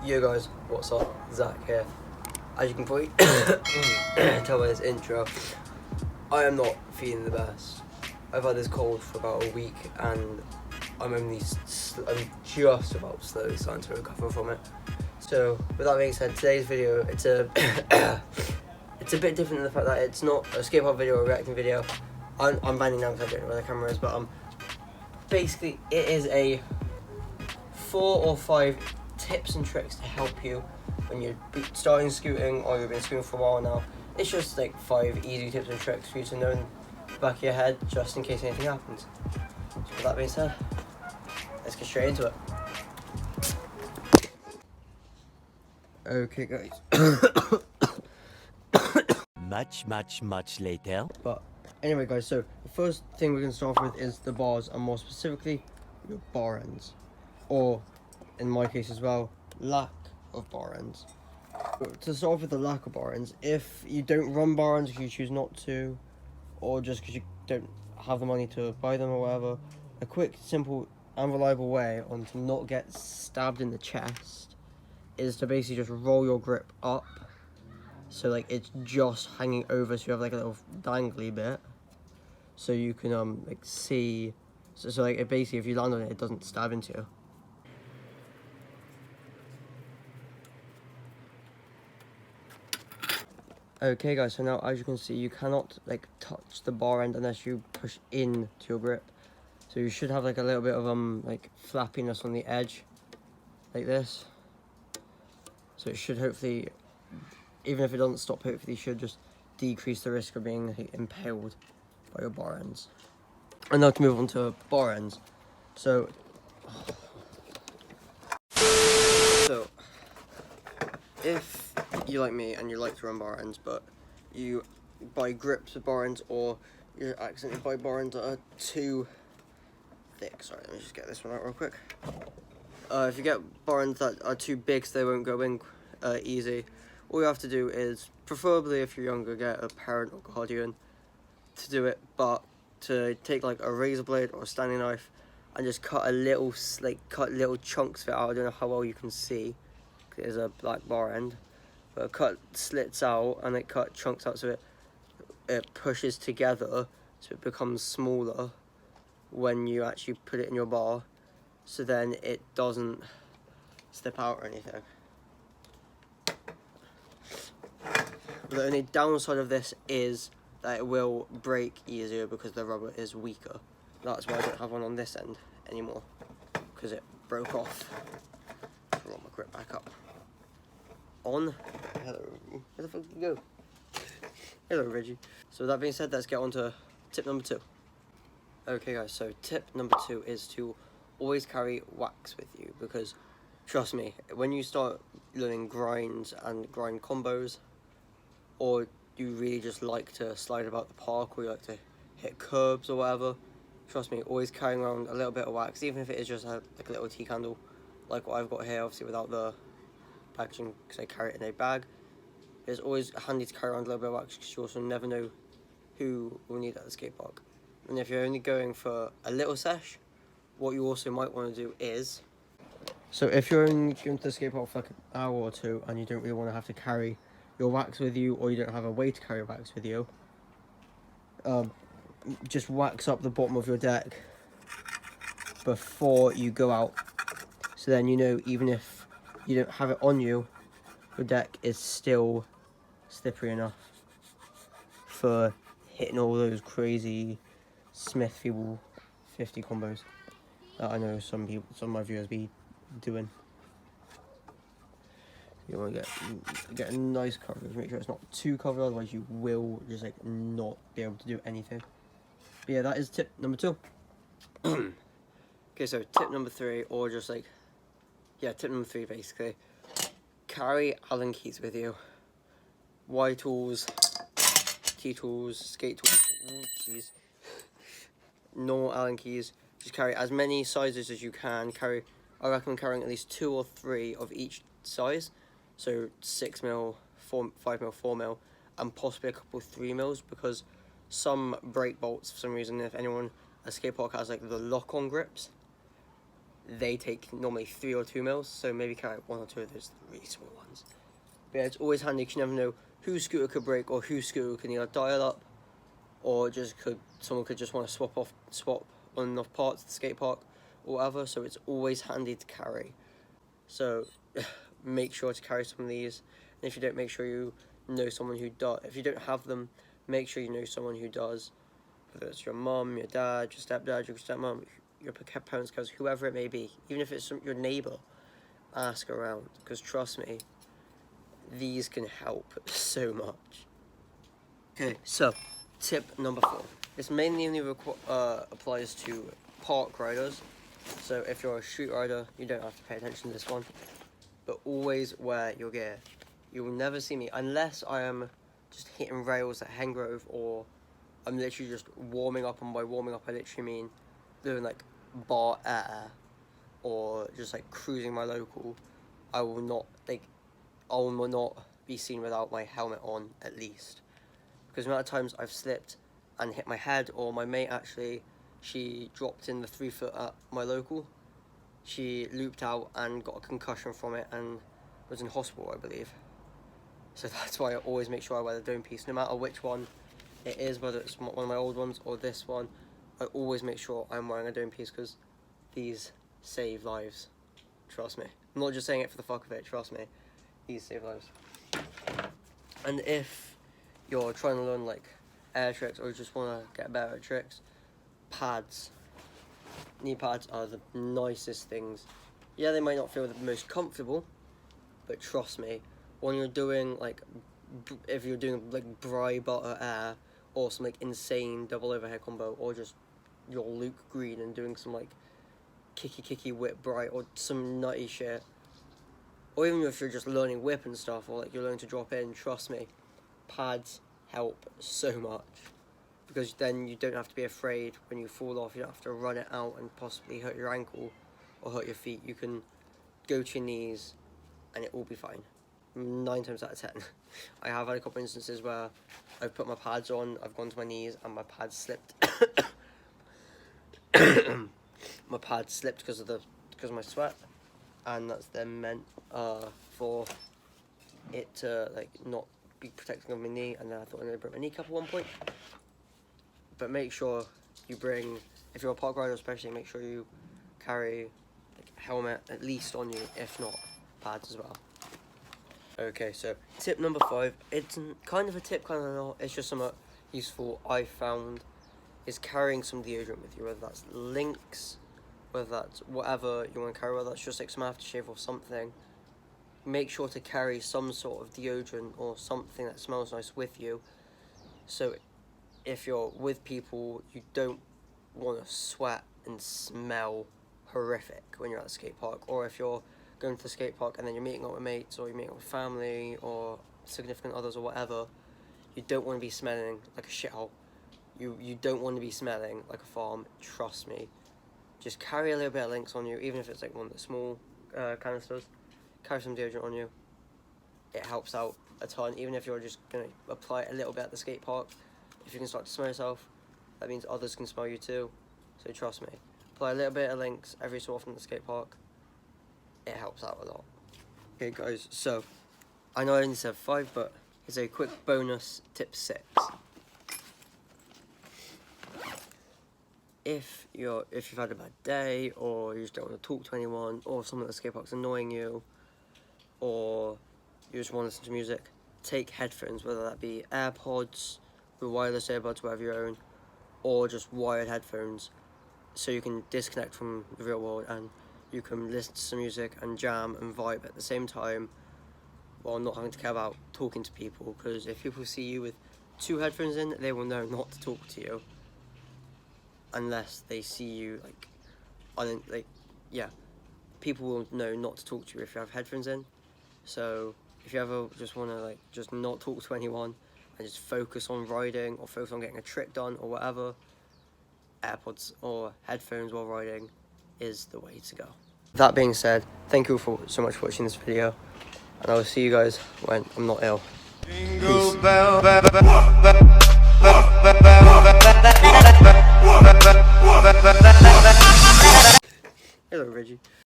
Yo guys, what's up? Zach here. As you can probably tell by this intro, I am not feeling the best. I've had this cold for about a week and I'm just about slowly starting to recover from it. So with that being said, today's video, it's a it's a bit different in the fact that it's not a skatepark video or a reacting video. I'm bending down because I don't know where the camera is, but basically it is a 4 or 5 tips and tricks to help you when you're starting scooting or you've been scooting for a while now. It's just like 5 easy tips and tricks for you to know in the back of your head just in case anything happens. So with that being said, let's get straight into it. Okay guys. Much later. But anyway guys, so the first thing we're going to start off with is the bars, and more specifically your bar ends, or in my case as well, lack of bar ends. But to start off with the lack of bar ends, if you don't run bar ends because you choose not to, or just because you don't have the money to buy them or whatever, a quick, simple and reliable way on to not get stabbed in the chest is to basically just roll your grip up, so like it's just hanging over, so you have like a little dangly bit, so you can like see, so like it basically, if you land on it, it doesn't stab into you. Okay guys, so now as you can see, you cannot like touch the bar end unless you push in to your grip. So you should have like a little bit of like flappiness on the edge, like this. So it should hopefully, even if it doesn't stop, hopefully should just decrease the risk of being like, impaled by your bar ends. And now to move on to bar ends. So if you like me and you like to run bar ends, but you buy grips with bar ends, or you accidentally buy bar ends that are too thick. Sorry, let me just get this one out real quick. If you get bar ends that are too big so they won't go in easy, all you have to do is, preferably if you're younger, get a parent or guardian to do it, but to take like a razor blade or a standing knife and just cut little chunks of it out. I don't know how well you can see, there's a black bar end, but cut slits out and it cut chunks out so it pushes together, so it becomes smaller when you actually put it in your bar, so then it doesn't slip out or anything. But the only downside of this is that it will break easier because the rubber is weaker. That's why I don't have one on this end anymore, because it broke off. Roll my grip back up. On. Hello. Where the fuck did you go? Hello, Reggie. So with that being said, let's get on to tip number 2. Okay guys, so tip number 2 is to always carry wax with you, because trust me, when you start learning grinds and grind combos, or you really just like to slide about the park, or you like to hit curbs or whatever, trust me, always carrying around a little bit of wax, even if it is just like a little tea candle, like what I've got here, obviously without the packaging because I carry it in a bag. It's always handy to carry around a little bit of wax because you also never know who will need it at the skate park. And if you're only going for a little sesh, what you also might want to do is, so if you're only going to the skate park for like an hour or two and you don't really want to have to carry your wax with you, or you don't have a way to carry your wax with you, just wax up the bottom of your deck before you go out, so then you know, even if you don't have it on you, your deck is still slippery enough for hitting all those crazy Smith Feeble 50 combos that I know some of my viewers be doing. You want to get a nice coverage, make sure it's not too covered, otherwise you will just like not be able to do anything. But yeah, that is tip number 2. Okay, so tip number 3, or just like, yeah, tip number 3 basically. Carry Allen keys with you. Y tools, T tools, skate tools, keys. Normal Allen keys. Just carry as many sizes as you can. I recommend carrying at least 2 or 3 of each size. So 6mm, 5mm, 4mm, and possibly a couple 3mm, because some brake bolts, for some reason, if anyone at skate park has like the lock-on grips, they take normally 3 or 2 mils, so maybe carry 1 or 2 of those really small ones. But yeah, it's always handy because you never know whose scooter could break or whose scooter can either dial up, or just someone could just want to swap on and off parts at the skate park or whatever. So it's always handy to carry. So make sure to carry some of these, and if you don't, make sure you know someone who does. If you don't have them, make sure you know someone who does, whether it's your mum, your dad, your stepdad, your stepmom, your parents, cousins, whoever it may be. Even if it's your neighbour, ask around, because trust me, these can help so much. Okay, so tip number 4. This mainly only applies to park riders. So if you're a street rider, you don't have to pay attention to this one. But always wear your gear. You will never see me, unless I am just hitting rails at Hengrove, or I'm literally just warming up. And by warming up, I literally mean doing like bar air, or just like cruising my local. I will not be seen without my helmet on, at least. Because the amount of times I've slipped and hit my head, or my mate actually, she dropped in the 3-foot at my local. She looped out and got a concussion from it and was in hospital, I believe. So that's why I always make sure I wear the dome piece, no matter which one it is, whether it's one of my old ones or this one. I always make sure I'm wearing a dome piece, because these save lives. Trust me. I'm not just saying it for the fuck of it, trust me. These save lives. And if you're trying to learn like air tricks, or you just want to get better at tricks, pads. Knee pads are the nicest things. Yeah, they might not feel the most comfortable, but trust me, when you're doing like, if you're doing like bry butter air, or some like insane double overhead combo, or just your Luke Green and doing some like kicky whip bright, or some nutty shit, or even if you're just learning whip and stuff, or like you're learning to drop in, trust me, pads help so much. Because then you don't have to be afraid when you fall off. You don't have to run it out and possibly hurt your ankle or hurt your feet. You can go to your knees and it will be fine. 9 times out of 10. I have had a couple instances where I've put my pads on, I've gone to my knees and my pads slipped. My pads slipped because of my sweat, and that's then meant for it to like not be protecting of my knee, and then I thought I'm going to break my kneecap at one point. But make sure you bring, if you're a park rider especially, make sure you carry like a helmet at least on you, if not pads as well. Okay, so tip number 5, it's kind of a tip, kind of not, it's just somewhat useful I found, is carrying some deodorant with you, whether that's Lynx, whether that's whatever you want to carry, whether that's just like some aftershave or something. Make sure to carry some sort of deodorant or something that smells nice with you, so if you're with people, you don't want to sweat and smell horrific when you're at the skate park. Or if you're going to the skate park and then you're meeting up with mates, or you're meeting up with family or significant others or whatever, you don't want to be smelling like a shithole. You don't want to be smelling like a farm, trust me. Just carry a little bit of Lynx on you, even if it's like one of the small canisters. Carry some deodorant on you. It helps out a ton, even if you're just going to apply it a little bit at the skate park. If you can start to smell yourself, that means others can smell you too. So trust me, apply a little bit of Lynx every so often at the skate park. It helps out a lot. Okay guys, so I know I only said 5, but here's a quick bonus tip 6. If you've had a bad day, or you just don't want to talk to anyone, or someone at the skate park's annoying you, or you just want to listen to music, take headphones, whether that be AirPods, wireless earbuds, whatever you own, or just wired headphones, so you can disconnect from the real world and you can listen to some music and jam and vibe at the same time, while not having to care about talking to people. Because if people see you with 2 headphones in, they will know not to talk to you, unless they see you people will know not to talk to you if you have headphones in. So if you ever just want to just not talk to anyone and just focus on riding, or focus on getting a trick done or whatever, AirPods or headphones while riding is the way to go. That being said, thank you so much for watching this video, and I will see you guys when I'm not ill. Peace. Hello, Reggie.